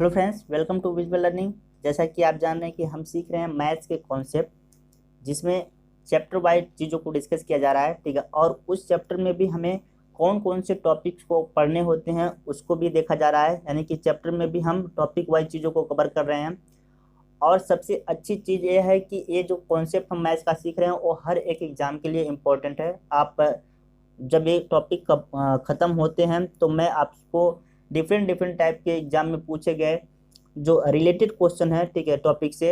Hello friends, welcome to visual learning. जैसा कि आप जान रहे हैं कि हम सीख रहे हैं मैथ्स के कॉन्सेप्ट, जिसमें चैप्टर वाइज चीज़ों को डिस्कस किया जा रहा है, ठीक है। और उस चैप्टर में भी हमें कौन कौन से टॉपिक्स को पढ़ने होते हैं उसको भी देखा जा रहा है, यानी कि चैप्टर में भी हम टॉपिक वाइज चीज़ों को कवर कर रहे हैं। और सबसे अच्छी चीज़ ये है कि ये जो कॉन्सेप्ट हम मैथ्स का सीख रहे हैं वो हर एक एग्ज़ाम के लिए इम्पोर्टेंट है। आप जब ये टॉपिक ख़त्म होते हैं तो मैं आपको डिफरेंट डिफरेंट टाइप के एग्ज़ाम में पूछे गए जो रिलेटेड क्वेश्चन है, ठीक है, टॉपिक से,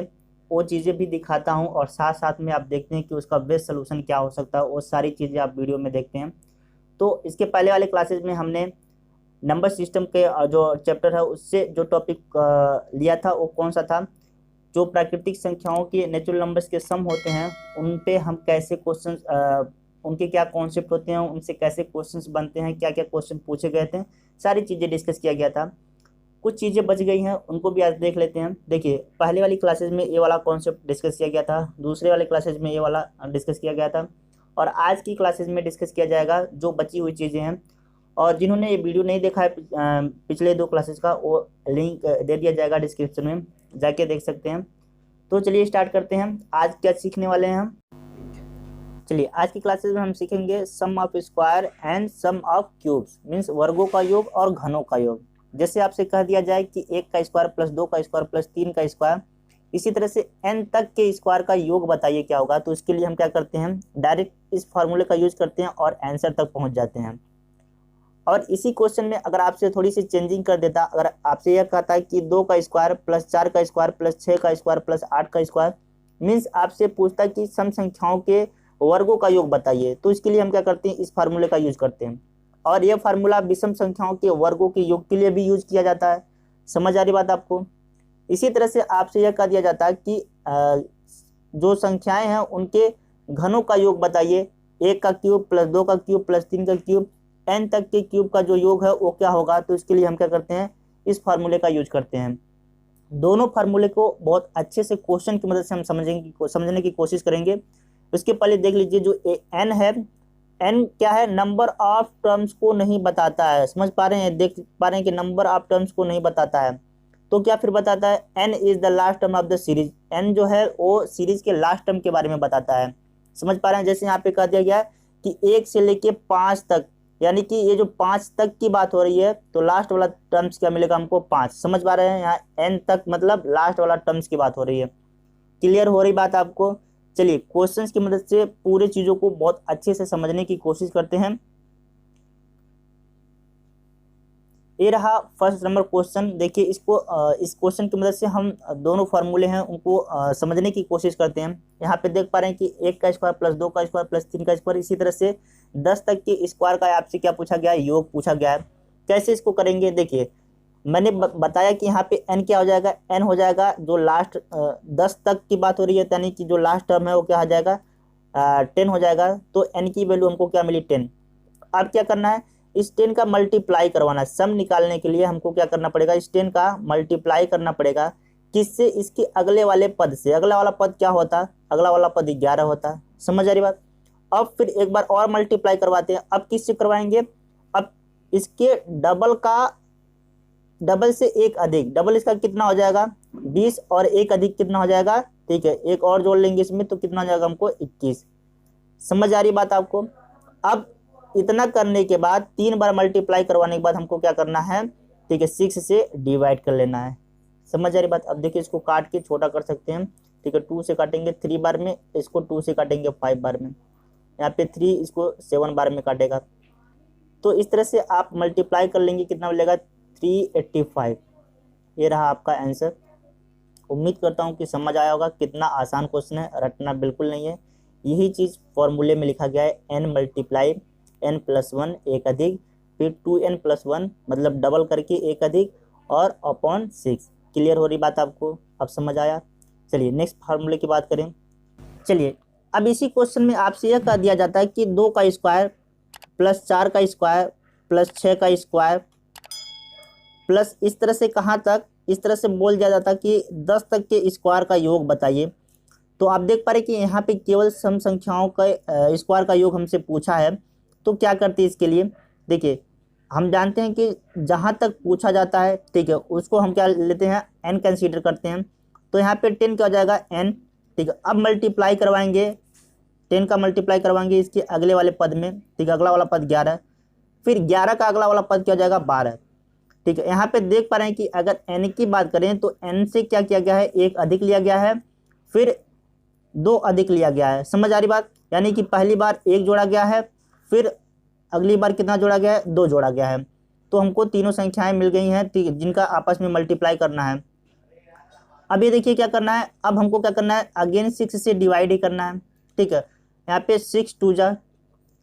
वो चीज़ें भी दिखाता हूँ। और साथ साथ में आप देखते हैं कि उसका बेस्ट सोल्यूशन क्या हो सकता है, वो सारी चीज़ें आप वीडियो में देखते हैं। तो इसके पहले वाले क्लासेज में हमने नंबर सिस्टम के जो चैप्टर है उससे जो टॉपिक लिया था वो कौन सा था, जो प्राकृतिक संख्याओं के नेचुरल नंबर्स के सम होते हैं उन पे हम कैसे क्वेश्चन, उनके क्या कॉन्सेप्ट होते हैं, उनसे कैसे क्वेश्चंस बनते हैं, क्या क्या क्वेश्चन पूछे गए थे, सारी चीज़ें डिस्कस किया गया था। कुछ चीज़ें बच गई हैं, उनको भी आज देख लेते हैं। देखिए, पहले वाली क्लासेज में ये वाला कॉन्सेप्ट डिस्कस किया गया था, दूसरे वाले क्लासेज में ये वाला डिस्कस किया गया था, और आज की क्लासेज में डिस्कस किया जाएगा जो बची हुई चीज़ें हैं। और जिन्होंने ये वीडियो नहीं देखा है पिछले दो क्लासेज का, वो लिंक दे दिया जाएगा डिस्क्रिप्शन में, जाके देख सकते हैं। तो चलिए स्टार्ट करते हैं। आज क्या सीखने वाले हैं हम? चलिए, आज की क्लासेस में हम सीखेंगे sum of square and sum of cubes, means वर्गों का योग और घनों का योग। जैसे आपसे कह दिया जाए कि 1 का स्क्वायर प्लस 2 का स्क्वायर प्लस 3 का स्क्वायर, इसी तरह से n तक के स्क्वायर का योग बताइए क्या होगा। तो इसके लिए हम क्या करते हैं, डायरेक्ट इस फार्मूले का यूज करते हैं और आंसर तक पहुंच जाते हैं। और इसी क्वेश्चन में अगर आपसे थोड़ी सी चेंजिंग कर देता, अगर आपसे यह कहता है कि 2 का स्क्वायर प्लस 4 का स्क्वायर प्लस 6 का स्क्वायर प्लस 8 का स्क्वायर, मीन्स आपसे पूछता कि सम संख्याओं के वर्गों का योग बताइए, तो इसके लिए हम क्या करते हैं, इस फार्मूले का यूज करते हैं। और यह फार्मूला विषम संख्याओं के वर्गों के योग के लिए भी यूज किया जाता है। समझ आ रही बात आपको? इसी तरह से आपसे यह कह दिया जाता है कि जो संख्याएं हैं उनके घनों का योग बताइए, 1 का क्यूब प्लस 2 का क्यूब प्लस 3 का क्यूब, n तक के क्यूब का जो योग है वो क्या होगा। तो इसके लिए हम क्या करते हैं, इस फार्मूले का यूज करते हैं। दोनों फार्मूले को बहुत अच्छे से क्वेश्चन की मदद से हम समझने की कोशिश करेंगे। उसके पहले देख लीजिए, जो n है, n क्या है, नंबर ऑफ टर्म्स को नहीं बताता है। समझ पा रहे हैं, देख पा रहे हैं कि नंबर ऑफ टर्म्स को नहीं बताता है। तो क्या फिर बताता है, n is the last term of the series. n जो है वो सीरीज के लास्ट टर्म के बारे में बताता है। समझ पा रहे हैं? जैसे यहाँ पे कह दिया गया है कि 1 से लेके 5 तक, यानी कि ये जो 5 तक की बात हो रही है, तो लास्ट वाला टर्म्स क्या मिलेगा हमको, 5। समझ पा रहे हैं? यहाँ n तक मतलब लास्ट वाला टर्म्स की बात हो रही है। क्लियर हो रही बात आपको? चलिए, क्वेश्चंस की मदद से पूरे चीजों को बहुत अच्छे से समझने की कोशिश करते हैं। ये रहा फर्स्ट नंबर क्वेश्चन। देखिए, इसको इस क्वेश्चन की मदद से हम दोनों फार्मूले हैं उनको समझने की कोशिश करते हैं। यहाँ पे देख पा रहे हैं कि 1 का स्क्वायर प्लस 2 का स्क्वायर प्लस 3 का स्क्वायर, इसी तरह से 10 तक के स्क्वायर का आपसे क्या पूछा गया है, योग पूछा गया है। कैसे इसको करेंगे, देखिए मैंने बताया कि यहाँ पे n क्या हो जाएगा, n हो जाएगा जो लास्ट 10 तक की बात हो रही है, यानी कि जो लास्ट टर्म है वो क्या हो जाएगा, 10 हो जाएगा। तो n की वैल्यू हमको क्या मिली, 10। अब क्या करना है, इस 10 का मल्टीप्लाई करवाना है। सम निकालने के लिए हमको क्या करना पड़ेगा, इस 10 का मल्टीप्लाई करना पड़ेगा। किससे, इसके अगले वाले पद से। अगला वाला पद क्या होता, अगला वाला पद 11 होता। समझ आ रही बात? अब फिर एक बार और मल्टीप्लाई करवाते हैं। अब किससे करवाएंगे, अब इसके डबल का, डबल से एक अधिक, डबल इसका कितना हो जाएगा, 20, और एक अधिक कितना हो जाएगा, ठीक है, एक और जोड़ लेंगे इसमें तो कितना हो जाएगा हमको, 21। समझ आ रही बात आपको? अब इतना करने के बाद 3 बार मल्टीप्लाई करवाने के बाद हमको क्या करना है, ठीक है, 6 से डिवाइड कर लेना है। समझ आ रही बात? अब देखिए, इसको काट के छोटा कर सकते हैं, ठीक है। 2 से काटेंगे 3 बार में, इसको 2 से काटेंगे 5 बार में, यहाँ पे 3 इसको 7 बार में काटेगा। तो इस तरह से आप मल्टीप्लाई कर लेंगे, कितना मिलेगा, 385। ये रहा आपका आंसर। उम्मीद करता हूँ कि समझ आया होगा। कितना आसान क्वेश्चन है, रटना बिल्कुल नहीं है। यही चीज़ फॉर्मूले में लिखा गया है, n मल्टीप्लाई n प्लस 1 एक अधिक, फिर 2n प्लस 1 मतलब डबल करके एक अधिक, और अपॉन 6। क्लियर हो रही बात आपको? अब समझ आया? चलिए नेक्स्ट फार्मूले की बात करें। चलिए, अब इसी क्वेश्चन में आपसे यह कह दिया जाता है कि 2 का स्क्वायर प्लस 4 का स्क्वायर प्लस 6 का स्क्वायर प्लस, इस तरह से कहाँ तक, इस तरह से बोल दिया जाता कि 10 तक के स्क्वायर का योग बताइए। तो आप देख पा रहे कि यहाँ पे केवल सम संख्याओं का स्क्वायर का योग हमसे पूछा है। तो क्या करते हैं इसके लिए, देखिए हम जानते हैं कि जहाँ तक पूछा जाता है, ठीक है, उसको हम क्या लेते हैं, n कंसीडर करते हैं। तो यहाँ पे 10 क्या हो जाएगा, n, ठीक है। अब मल्टीप्लाई करवाएंगे, 10 का मल्टीप्लाई करवाएंगे इसके अगले वाले पद में, ठीक है, अगला वाला पद 11, फिर 11 का अगला वाला पद क्या हो जाएगा, 12, ठीक है। यहाँ पे देख पा रहे हैं कि अगर n की बात करें तो n से क्या किया गया है, एक अधिक लिया गया है, फिर 2 अधिक लिया गया है। समझ आ रही बात, यानी कि पहली बार 1 जोड़ा गया है, फिर अगली बार कितना जोड़ा गया है, 2 जोड़ा गया है। तो हमको तीनों संख्याएं मिल गई हैं, ठीक है, जिनका आपस में मल्टीप्लाई करना है। अब ये देखिए क्या करना है, अब हमको क्या करना है, अगेन 6 से डिवाइड ही करना है, ठीक है। यहाँ पे 6 2 जा,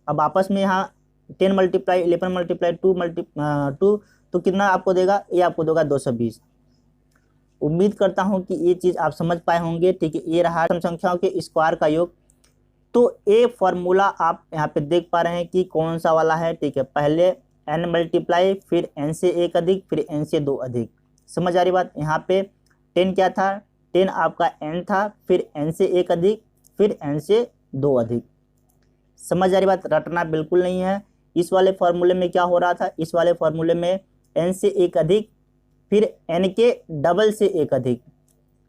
अब आपस में यहाँ 10 मल्टीप्लाई 11 मल्टीप्लाई 2 तो कितना आपको देगा, ये आपको देगा 220। उम्मीद करता हूँ कि ये चीज़ आप समझ पाए होंगे, ठीक है। ये रहा सम संख्याओं के स्क्वायर का योग। तो ये फॉर्मूला आप यहाँ पे देख पा रहे हैं कि कौन सा वाला है, ठीक है। पहले n मल्टीप्लाई, फिर n से 1 अधिक, फिर n से 2 अधिक। समझ आ रही बात, यहाँ पे 10 क्या था, 10 आपका n था, फिर n से 1 अधिक, फिर n से 2 अधिक। समझ आ रही बात, रटना बिल्कुल नहीं है। इस वाले फॉर्मूले में क्या हो रहा था, इस वाले फॉर्मूले में n से 1 अधिक, फिर n के डबल से 1 अधिक।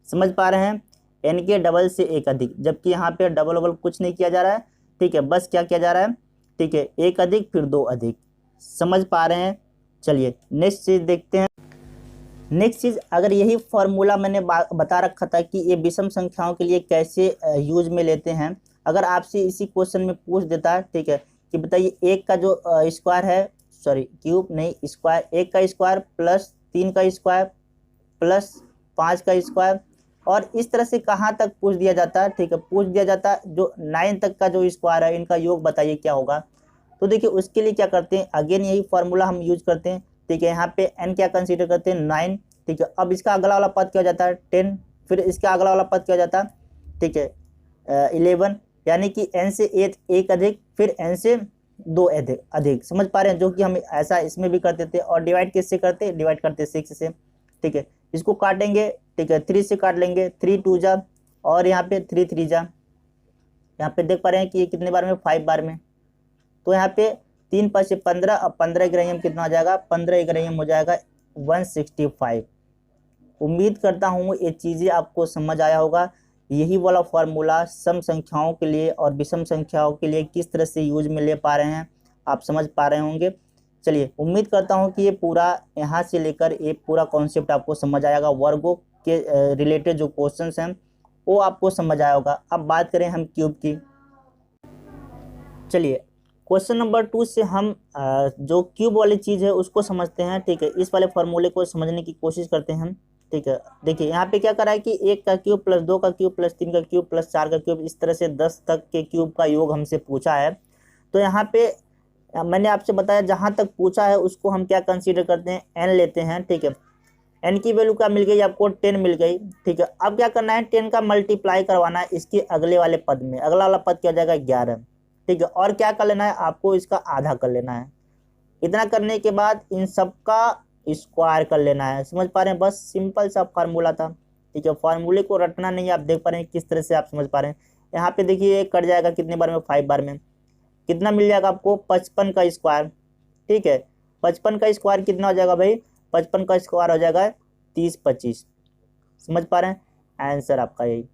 समझ पा रहे हैं, n के डबल से 1 अधिक, जबकि यहाँ पे डबल वबल कुछ नहीं किया जा रहा है, ठीक है। बस क्या किया जा रहा है, ठीक है, 1 अधिक फिर 2 अधिक। समझ पा रहे हैं। चलिए नेक्स्ट चीज़ देखते हैं। नेक्स्ट चीज़, अगर यही फॉर्मूला मैंने बता रखा था कि ये विषम संख्याओं के लिए कैसे यूज में लेते हैं, अगर आपसे इसी क्वेश्चन में पूछ देता है, ठीक है, कि बताइए 1 का जो स्क्वायर है, सॉरी क्यूब नहीं, स्क्वायर, 1 का स्क्वायर प्लस 3 का स्क्वायर प्लस 5 का स्क्वायर, और इस तरह से कहाँ तक पूछ दिया जाता है, ठीक है, पूछ दिया जाता है जो 9 तक का जो स्क्वायर है, इनका योग बताइए क्या होगा। तो देखिए उसके लिए क्या करते हैं, अगेन यही फॉर्मूला हम यूज करते हैं, ठीक है। यहाँ पे n क्या कंसीडर करते हैं, 9, ठीक है। अब इसका अगला वाला पद क्या हो जाता है, 10, फिर इसका अगला वाला पद क्या हो जाता है, ठीक है, 11, यानी कि n से 1 अधिक, फिर n से 2 अधिक। समझ पा रहे हैं, जो कि हम ऐसा इसमें भी करते थे। और डिवाइड किससे करते, डिवाइड करते 6 से, ठीक है। इसको काटेंगे, ठीक है, 3 से काट लेंगे, 3 2 जा, और यहाँ पे 3 3 जा। यहाँ पे देख पा रहे हैं कि ये कितने बार में, 5 बार में। तो यहाँ पे 3 5 से 15, अब 15 ग्राम कितना हो जाएगा, 15 ग्राम हो जाएगा 165। उम्मीद करता हूँ ये चीज़ें आपको समझ आया होगा। यही वाला फॉर्मूला सम संख्याओं के लिए और विषम संख्याओं के लिए किस तरह से यूज में ले पा रहे हैं, आप समझ पा रहे होंगे। चलिए उम्मीद करता हूँ कि ये पूरा यहाँ से लेकर ये पूरा कॉन्सेप्ट आपको समझ आएगा। वर्गों के रिलेटेड जो क्वेश्चंस हैं वो आपको समझ आया होगा। अब बात करें हम क्यूब की। चलिए क्वेश्चन नंबर 2 से हम जो क्यूब वाली चीज़ है उसको समझते हैं, ठीक है। इस वाले फॉर्मूले को समझने की कोशिश करते हैं, ठीक है। देखिए यहाँ पे क्या करा है कि 1 का क्यूब प्लस 2 का क्यूब प्लस 3 का क्यूब प्लस 4 का क्यूब, इस तरह से 10 तक के क्यूब का योग हमसे पूछा है। तो यहाँ पे मैंने आपसे बताया जहाँ तक पूछा है उसको हम क्या कंसीडर करते हैं, n लेते हैं, ठीक है। n की वैल्यू क्या मिल गई आपको, 10 मिल गई, ठीक है। अब क्या करना है, 10 का मल्टीप्लाई करवाना है इसके अगले वाले पद में, अगला वाला पद क्या हो जाएगा 11, ठीक है। और क्या कर लेना है आपको, इसका आधा कर लेना है। इतना करने के बाद इन सब का स्क्वायर कर लेना है। समझ पा रहे हैं, बस सिंपल सा फार्मूला था, ठीक है। फार्मूले को रटना नहीं, आप देख पा रहे हैं किस तरह से आप समझ पा रहे हैं। यहाँ पे देखिए कट जाएगा कितने बार में, 5 बार में। कितना मिल जाएगा आपको, 55 का स्क्वायर, ठीक है। 55 का स्क्वायर कितना हो जाएगा भाई, 55 का स्क्वायर हो जाएगा 30 25। समझ पा रहे हैं, आंसर आपका यही।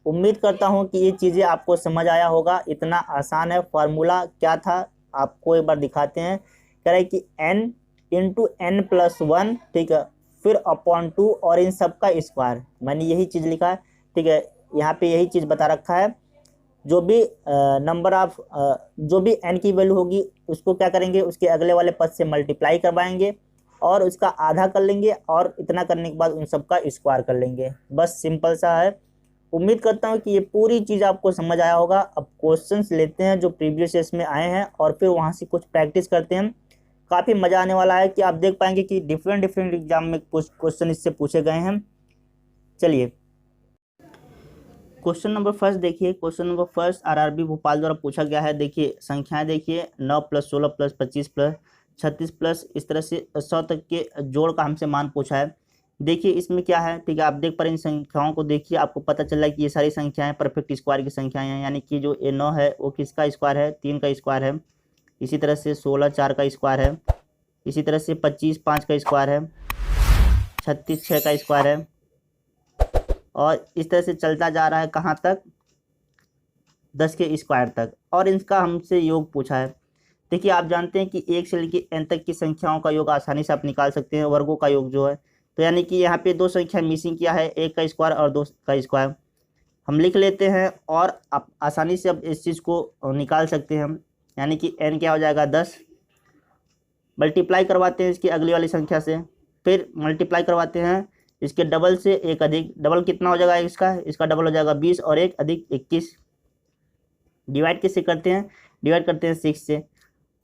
उम्मीद करता हूं कि ये चीज़ें आपको समझ आया होगा। इतना आसान है। फार्मूला क्या था आपको एक बार दिखाते हैं। कह रहे हैं कि n इंटू n प्लस 1, ठीक है, फिर अपॉन 2 और इन सब का स्क्वायर। मैंने यही चीज़ लिखा है, ठीक है। यहाँ पे यही चीज़ बता रखा है। जो भी नंबर ऑफ जो भी n की वैल्यू होगी उसको क्या करेंगे, उसके अगले वाले पद से मल्टीप्लाई करवाएंगे और उसका आधा कर लेंगे, और इतना करने के बाद उन सब का स्क्वायर कर लेंगे। बस सिंपल सा है। उम्मीद करता हूँ कि ये पूरी चीज़ आपको समझ आया होगा। अब क्वेश्चंस लेते हैं जो प्रीवियस ईयर्स में आए हैं और फिर वहाँ से कुछ प्रैक्टिस करते हैं। काफ़ी मज़ा आने वाला है कि आप देख पाएंगे कि डिफरेंट एग्जाम में कुछ क्वेश्चन इससे पूछे गए हैं। चलिए क्वेश्चन नंबर फर्स्ट देखिए। Question number first RRB Bhopal द्वारा पूछा गया है। देखिए संख्याएं देखिए, 9 + 16 + 25 + 36 प्लस इस तरह से 100 तक के जोड़ का हमसे मान पूछा है। देखिए इसमें क्या है, ठीक है, आप देख पा रहे हैं इन संख्याओं को देखिए, आपको पता चल रहा है कि ये सारी संख्याएं परफेक्ट स्क्वायर की संख्याएं हैं। यानी कि जो ये 9 है वो किसका स्क्वायर है, 3 का स्क्वायर है, इसी तरह से 16 4 का स्क्वायर है, इसी तरह से 25 5 का स्क्वायर है, 36 6 का स्क्वायर है, और इस तरह से चलता जा रहा है कहाँ तक, 10 के स्क्वायर तक। और इनका हमसे योग पूछा है। देखिए आप जानते हैं कि 1 से लेकर n तक की संख्याओं का योग आसानी से आप निकाल सकते हैं, वर्गों का योग जो है। तो यानी कि यहाँ पे दो संख्या मिसिंग किया है, 1 का स्क्वायर और 2 का स्क्वायर। हम लिख लेते हैं और आप आसानी से अब इस चीज़ को निकाल सकते हैं हम। यानी कि n क्या हो जाएगा 10, मल्टीप्लाई करवाते हैं इसकी अगली वाली संख्या से, फिर मल्टीप्लाई करवाते हैं इसके डबल से, एक अधिक डबल कितना हो जाएगा इसका डबल हो जाएगा 20 और एक अधिक 21। डिवाइड किससे करते हैं, डिवाइड करते हैं 6 से।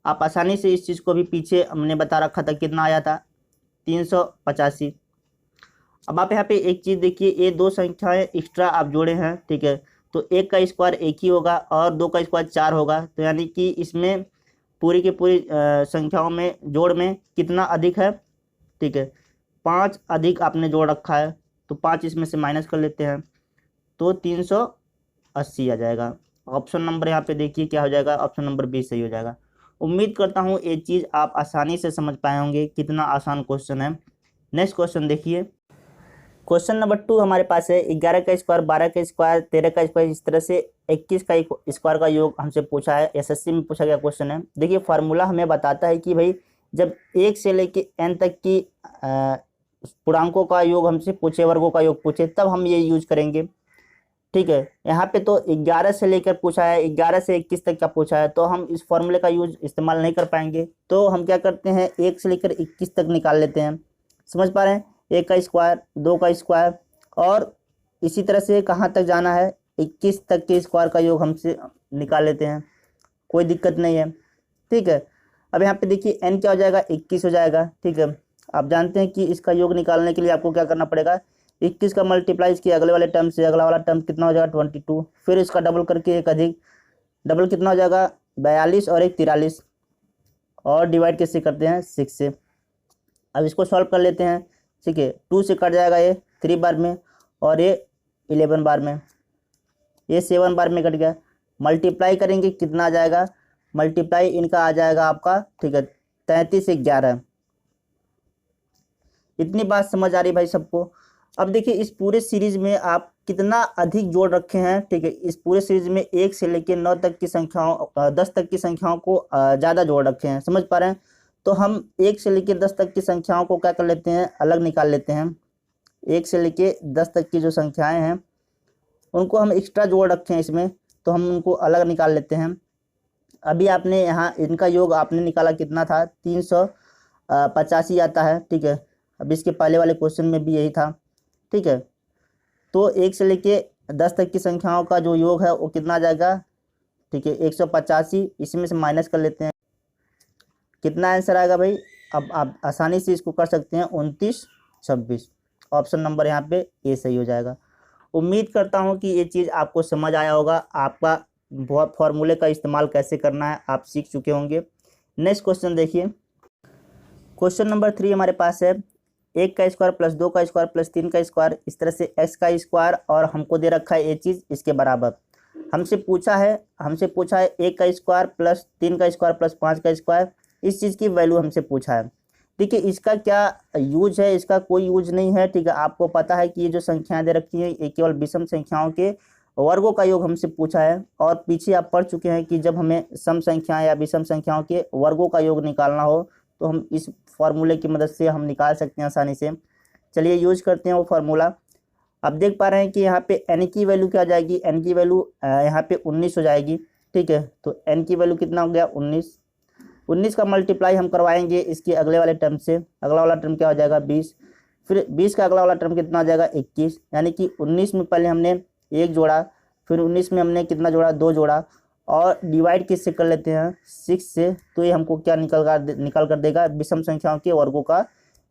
आप आसानी से इस चीज़ को भी पीछे हमने बता रखा था कितना आया था 385। अब आप यहाँ पे एक चीज़ देखिए, ये दो संख्याएं एक्स्ट्रा आप जोड़े हैं, ठीक है। तो 1 का स्क्वायर 1 ही होगा और 2 का स्क्वायर 4 होगा। तो यानी कि इसमें पूरी की पूरी संख्याओं में जोड़ में कितना अधिक है, ठीक है, 5 अधिक आपने जोड़ रखा है। तो 5 इसमें से माइनस कर लेते हैं तो 380 आ जाएगा। ऑप्शन नंबर यहाँ पे देखिए क्या हो जाएगा, ऑप्शन नंबर 20 सही हो जाएगा। उम्मीद करता हूँ ये चीज़ आप आसानी से समझ पाए होंगे, कितना आसान क्वेश्चन है। नेक्स्ट क्वेश्चन देखिए, क्वेश्चन नंबर 2 हमारे पास है 11 का स्क्वायर 12 का स्क्वायर 13 का स्क्वायर, इस तरह से 21 का स्क्वायर का योग हमसे पूछा है। एसएससी में पूछा गया क्वेश्चन है। देखिए फार्मूला हमें बताता है कि भाई जब 1 से लेके n तक की पूर्णांकों का योग हमसे पूछे, वर्गों का योग पूछे, तब हम ये यूज करेंगे, ठीक है। यहाँ पे तो 11 से लेकर पूछा है, 11 से 21 तक का पूछा है, तो हम इस फॉर्मूले का यूज इस्तेमाल नहीं कर पाएंगे। तो हम क्या करते हैं, 1 से लेकर 21 तक निकाल लेते हैं। समझ पा रहे हैं, 1 का स्क्वायर 2 का स्क्वायर, और इसी तरह से कहाँ तक जाना है, 21 तक के स्क्वायर का योग हमसे निकाल लेते हैं, कोई दिक्कत नहीं है, ठीक है। अब यहाँ पे देखिए n क्या हो जाएगा 21 हो जाएगा, ठीक है। आप जानते हैं कि इसका योग निकालने के लिए आपको क्या करना पड़ेगा, 21 का मल्टीप्लाई इसके अगले वाले टर्म से, अगला वाला टर्म कितना हो जाएगा 22, फिर इसका डबल करके एक अधिक, डबल कितना हो जाएगा 42 और एक 43, और डिवाइड किससे करते हैं 6 से। अब इसको सॉल्व कर लेते हैं, ठीक है। 2 से कट जाएगा ये 3 बार में, और ये 11 बार में, ये 7 बार में कट गया। मल्टीप्लाई करेंगे कितना आ जाएगा, मल्टीप्लाई इनका आ जाएगा आपका, ठीक है, 33 से 11। इतनी बात समझ आ रही भाई सबको। अब देखिए इस पूरे सीरीज में आप कितना अधिक जोड़ रखे हैं, ठीक है। इस पूरे सीरीज में 1 से लेकर 9 तक की संख्याओं 10 तक की संख्याओं को ज़्यादा जोड़ रखे हैं, समझ पा रहे हैं। तो हम 1 से लेकर 10 तक की संख्याओं को क्या कर लेते हैं, अलग निकाल लेते हैं। 1 से लेकर 10 तक की जो संख्याएं हैं उनको हम एक्स्ट्रा जोड़ रखे हैं इसमें, तो हम उनको अलग निकाल लेते हैं। अभी आपने यहाँ इनका योग आपने निकाला कितना था, 385 आता है, ठीक है। अब इसके पहले वाले क्वेश्चन में भी यही था, ठीक है। तो 1 से लेके 10 तक की संख्याओं का जो योग है वो कितना आ जाएगा, ठीक है, 185। इसमें से माइनस कर लेते हैं, कितना आंसर आएगा भाई। अब आप आसानी से इसको कर सकते हैं 29 26। ऑप्शन नंबर यहाँ पे ए सही हो जाएगा। उम्मीद करता हूँ कि ये चीज़ आपको समझ आया होगा, आपका बहुत फॉर्मूले का इस्तेमाल कैसे करना है आप सीख चुके होंगे। नेक्स्ट क्वेश्चन देखिए, क्वेश्चन नंबर 3 हमारे पास है 1 का स्क्वायर प्लस 2 का स्क्वायर प्लस 3 का स्क्वायर, इस तरह से x का स्क्वायर, और हमको दे रखा है ये चीज़ इसके बराबर। हमसे पूछा है 1 का स्क्वायर प्लस 3 का स्क्वायर प्लस 5 का स्क्वायर, इस चीज़ की वैल्यू हमसे पूछा है। देखिए इसका क्या यूज है, इसका कोई यूज नहीं है, ठीक है। आपको पता है कि ये जो संख्याएं दे रखी हैं ये केवल विषम संख्याओं के वर्गों का योग हमसे पूछा है, और पीछे आप पढ़ चुके हैं कि जब हमें सम संख्याएं या विषम संख्याओं के वर्गों का योग निकालना हो तो हम इस फार्मूले की मदद से हम निकाल सकते हैं आसानी से। चलिए यूज करते हैं वो फार्मूला। अब देख पा रहे हैं कि यहाँ पे n की वैल्यू क्या हो जाएगी, n की वैल्यू यहाँ पे 19 हो जाएगी, ठीक है। तो n की वैल्यू कितना हो गया 19। 19 का मल्टीप्लाई हम करवाएंगे इसके अगले वाले टर्म से, अगला वाला टर्म क्या हो जाएगा 20, फिर 20 का अगला वाला टर्म कितना हो जाएगा 21। यानी कि 19 में पहले हमने 1 जोड़ा, फिर 19 में हमने कितना जोड़ा 2 जोड़ा, और डिवाइड किससे कर लेते हैं 6 से। तो ये हमको क्या निकल कर देगा, विषम संख्याओं के वर्गों का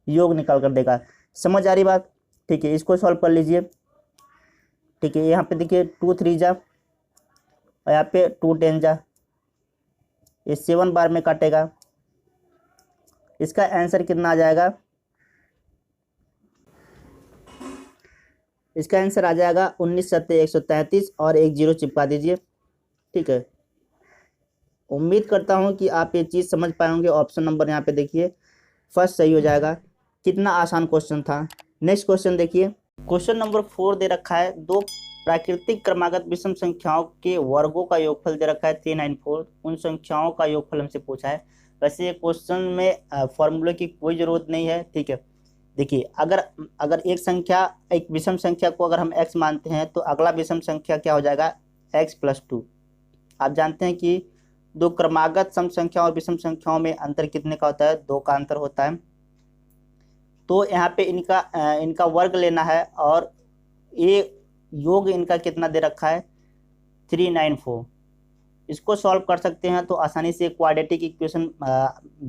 योग निकाल कर देगा। समझ आ रही बात, ठीक है। इसको सॉल्व कर लीजिए, ठीक है। यहाँ पे देखिए 2 3 जा, और यहाँ पे 2 10 जा, ये 7 बार में काटेगा। इसका आंसर कितना आ जाएगा, इसका आंसर आ जाएगा 19 7 133, और एक जीरो चिपका दीजिए, ठीक है। उम्मीद करता हूँ कि आप ये चीज़ समझ पाए होंगे। ऑप्शन नंबर यहाँ पे देखिए फर्स्ट सही हो जाएगा। कितना आसान क्वेश्चन था। नेक्स्ट क्वेश्चन देखिए, क्वेश्चन नंबर 4 दे रखा है, दो प्राकृतिक क्रमागत विषम संख्याओं के वर्गों का योगफल दे रखा है 394। उन संख्याओं का योगफल हमसे पूछा है। वैसे ये क्वेश्चन में फॉर्मूले की कोई ज़रूरत नहीं है, ठीक है। देखिए अगर एक विषम संख्या को अगर हम x मानते हैं तो अगला विषम संख्या क्या हो जाएगा, x+2। आप जानते हैं कि दो क्रमागत सम संख्या और विषम संख्याओं में अंतर कितने का होता है, 2 का अंतर होता है। तो यहाँ पे इनका वर्ग लेना है और ये योग इनका कितना दे रखा है, 394। इसको सॉल्व कर सकते हैं तो आसानी से क्वाड्रेटिक इक्वेशन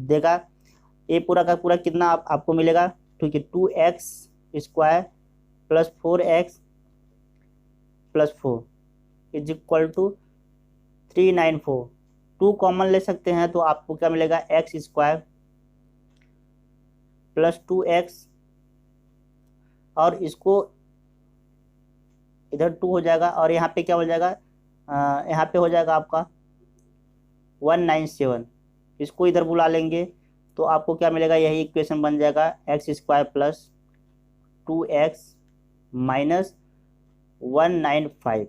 देगा। ये पूरा का पूरा कितना आपको मिलेगा, ठीक है, 2x² + 4x + 4 = 394। 2 कॉमन ले सकते हैं तो आपको क्या मिलेगा, x² + 2x, और इसको इधर 2 हो जाएगा और यहाँ पे क्या हो जाएगा, यहाँ पे हो जाएगा आपका 197। इसको इधर बुला लेंगे तो आपको क्या मिलेगा, यही इक्वेशन बन जाएगा, x² + 2x - 195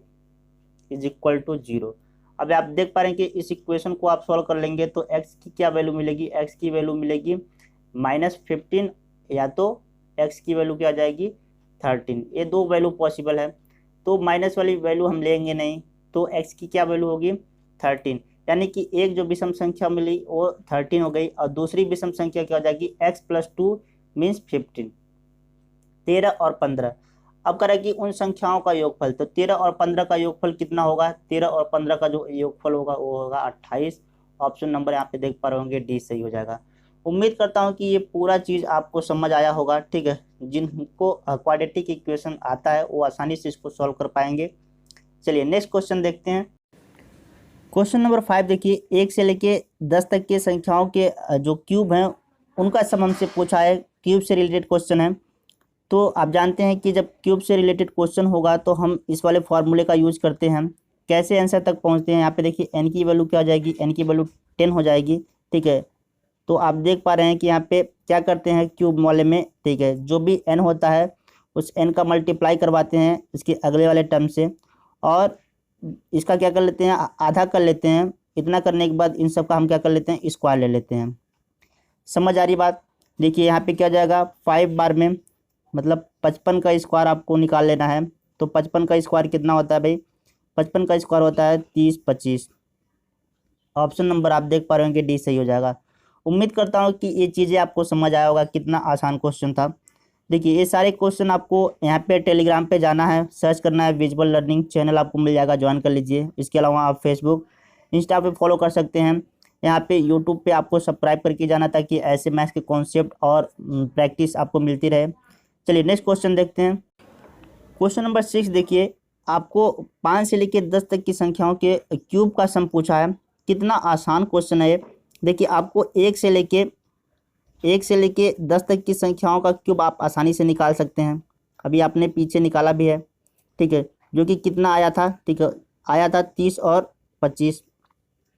= 0। अब आप देख पा रहे हैं कि इस इक्वेशन को आप सॉल्व कर लेंगे तो x की क्या वैल्यू मिलेगी, x की वैल्यू मिलेगी -15, या तो x की वैल्यू क्या आ जाएगी, 13। ये दो वैल्यू पॉसिबल है, तो माइनस वाली वैल्यू हम लेंगे नहीं, तो x की क्या वैल्यू होगी, 13। यानी कि एक जो विषम संख्या मिली वो 13 हो गई और दूसरी विषम संख्या क्या हो जाएगी, x+2 मीन्स 15। 13 और 15। अब करें कि उन संख्याओं का योगफल, तो 13 और 15 का योगफल कितना होगा, 13 और 15 का जो योगफल होगा वो होगा 28। ऑप्शन नंबर यहाँ पे देख पा रहे होंगे, डी सही हो जाएगा। उम्मीद करता हूँ कि ये पूरा चीज़ आपको समझ आया होगा, ठीक है। जिनको क्वाड्रेटिक इक्वेशन आता है वो आसानी से इसको सॉल्व कर पाएंगे। चलिए नेक्स्ट क्वेश्चन देखते हैं। क्वेश्चन नंबर 5 देखिए, 1 से लेके 10 तक के संख्याओं के जो क्यूब हैं उनका सम हमसे पूछा है। क्यूब से रिलेटेड क्वेश्चन है। तो आप जानते हैं कि जब क्यूब से रिलेटेड क्वेश्चन होगा तो हम इस वाले फॉर्मूले का यूज करते हैं। कैसे आंसर तक पहुंचते हैं, यहाँ पे देखिए n की वैल्यू क्या हो जाएगी, n की वैल्यू 10 हो जाएगी, ठीक है। तो आप देख पा रहे हैं कि यहाँ पे क्या करते हैं क्यूब वाले में, ठीक है, जो भी n होता है उस n का मल्टीप्लाई करवाते हैं इसके अगले वाले टर्म से, और इसका क्या कर लेते हैं, आधा कर लेते हैं। इतना करने के बाद इन सब का हम क्या कर लेते हैं, स्क्वायर ले लेते हैं। समझ आ रही बात। देखिए यहाँ पे क्या जाएगा, 5 बार में मतलब 55 का स्क्वायर आपको निकाल लेना है। तो 55 का स्क्वायर कितना होता है भाई, 55 का स्क्वायर होता है 30 25। ऑप्शन नंबर आप देख पा रहे होंगे, डी सही हो जाएगा। उम्मीद करता हूँ कि ये चीज़ें आपको समझ आया होगा, कितना आसान क्वेश्चन था। देखिए ये सारे क्वेश्चन आपको यहाँ पे टेलीग्राम पे जाना है, सर्च करना है विजुअल लर्निंग चैनल, आपको मिल जाएगा, ज्वाइन कर लीजिए। इसके अलावा आप फेसबुक इंस्टा पे फॉलो कर सकते हैं। यहाँ पे यूट्यूब पे आपको सब्सक्राइब करके जाना ताकि ऐसे मैथ्स के कॉन्सेप्ट और प्रैक्टिस आपको मिलती रहे। चलिए नेक्स्ट क्वेश्चन देखते हैं। क्वेश्चन नंबर 6 देखिए, आपको 5 से लेकर 10 तक की संख्याओं के क्यूब का सम पूछा है। कितना आसान क्वेश्चन है ये। देखिए आपको 1 से लेके 10 तक की संख्याओं का क्यूब आप आसानी से निकाल सकते हैं। अभी आपने पीछे निकाला भी है, ठीक है, जो कि कितना आया था, ठीक है, आया था 30 और 25,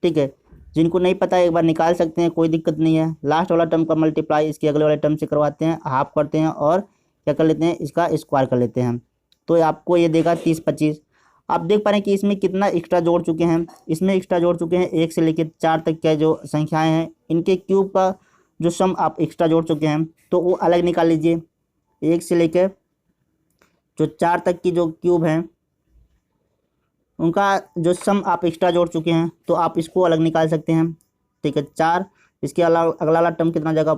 ठीक है। जिनको नहीं पता एक बार निकाल सकते हैं, कोई दिक्कत नहीं है। लास्ट वाला टर्म का मल्टीप्लाई इसके अगले वाले टर्म से करवाते हैं, हाफ करते हैं और क्या कर लेते हैं, इसका स्क्वायर कर लेते हैं। तो आपको ये देगा 30 25। आप देख पा रहे हैं कि इसमें कितना एक्स्ट्रा जोड़ चुके हैं, इसमें एक्स्ट्रा जोड़ चुके हैं 1 से लेकर 4 तक के जो संख्याएं हैं इनके क्यूब का जो सम आप एक्स्ट्रा जोड़ चुके हैं तो वो अलग निकाल लीजिए। 1 से लेकर जो 4 तक की जो क्यूब हैं उनका जो सम आप एक्स्ट्रा जोड़ चुके हैं तो आप इसको अलग निकाल सकते हैं, ठीक है। 4, इसके अलावा अगला वाला टर्म कितना जाएगा,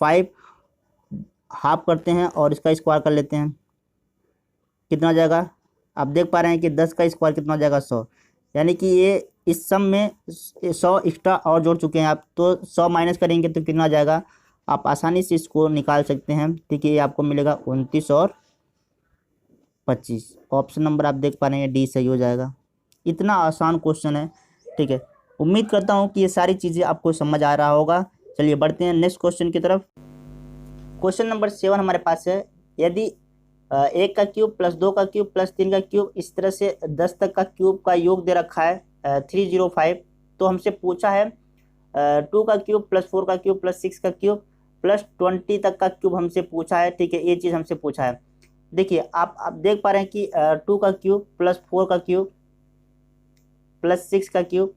5, हाफ करते हैं और इसका स्क्वायर कर लेते हैं, कितना जाएगा। आप देख पा रहे हैं कि 10 का स्क्वायर कितना जाएगा, 100। यानी कि ये इस सम में 100 एक्स्ट्रा और जोड़ चुके हैं आप, तो 100 माइनस करेंगे तो कितना जाएगा, आप आसानी से इसको निकाल सकते हैं, ठीक है। ये आपको मिलेगा 29 और 25। ऑप्शन नंबर आप देख पा रहे हैं, डी सही हो जाएगा। इतना आसान क्वेश्चन है, ठीक है। उम्मीद करता हूँ कि ये सारी चीज़ें आपको समझ आ रहा होगा। चलिए बढ़ते हैं नेक्स्ट क्वेश्चन की तरफ। क्वेश्चन नंबर 7 हमारे पास है, यदि 1 का क्यूब + 2 का क्यूब + 3 का क्यूब, इस तरह से 10 तक का क्यूब का योग दे रखा है 305, तो हमसे पूछा है 2 का क्यूब प्लस 4 का क्यूब प्लस 6 का क्यूब प्लस 20 तक का क्यूब हमसे पूछा है, ठीक है, ये चीज़ हमसे पूछा है। देखिए आप देख पा रहे हैं कि 2 का क्यूब प्लस 4 का क्यूब प्लस 6 का क्यूब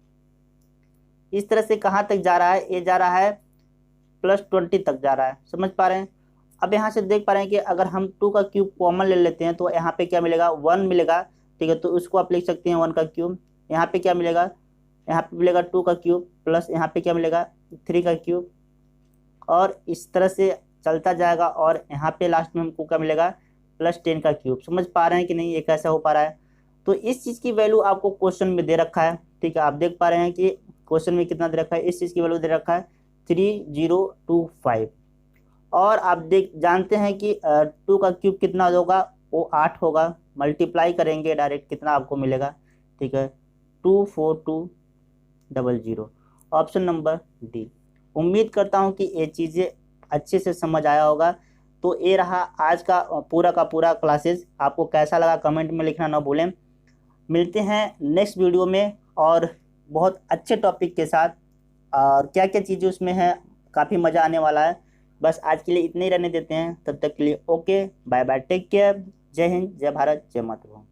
इस तरह से कहाँ तक जा रहा है, ये जा रहा है प्लस 20 तक जा रहा है, समझ पा रहे हैं। अब यहाँ से देख पा रहे हैं कि अगर हम 2 का क्यूब कॉमन ले लेते हैं तो यहाँ पे क्या मिलेगा, 1 मिलेगा, ठीक है, तो उसको आप लिख सकते हैं 1 का क्यूब। यहाँ पे क्या मिलेगा, यहाँ पे मिलेगा 2 का क्यूब प्लस यहाँ पे क्या मिलेगा 3 का क्यूब, और इस तरह से चलता जाएगा और यहाँ पे लास्ट में हमको क्या मिलेगा प्लस 10 का क्यूब। समझ पा रहे हैं कि नहीं, ये कैसा हो पा रहा है। तो इस चीज़ की वैल्यू आपको क्वेश्चन में दे रखा है, ठीक है, आप देख पा रहे हैं कि क्वेश्चन में कितना दे रखा है, इस चीज़ की वैल्यू दे रखा है 3025। और आप जानते हैं कि 2 का क्यूब कितना होगा, वो 8 होगा, मल्टीप्लाई करेंगे डायरेक्ट कितना आपको मिलेगा, ठीक है 24200। Option number D. उम्मीद करता हूँ कि ये चीज़ें अच्छे से समझ आया होगा। तो ये रहा आज का पूरा क्लासेस। आपको कैसा लगा कमेंट में लिखना ना भूलें। मिलते हैं नेक्स्ट वीडियो में और बहुत अच्छे टॉपिक के साथ, और क्या क्या चीज़ें उसमें हैं, काफ़ी मज़ा आने वाला है। बस आज के लिए इतने ही रहने देते हैं, तब तक के लिए okay, bye bye, take care, जय हिंद, जय भारत, जय मातृभूमि।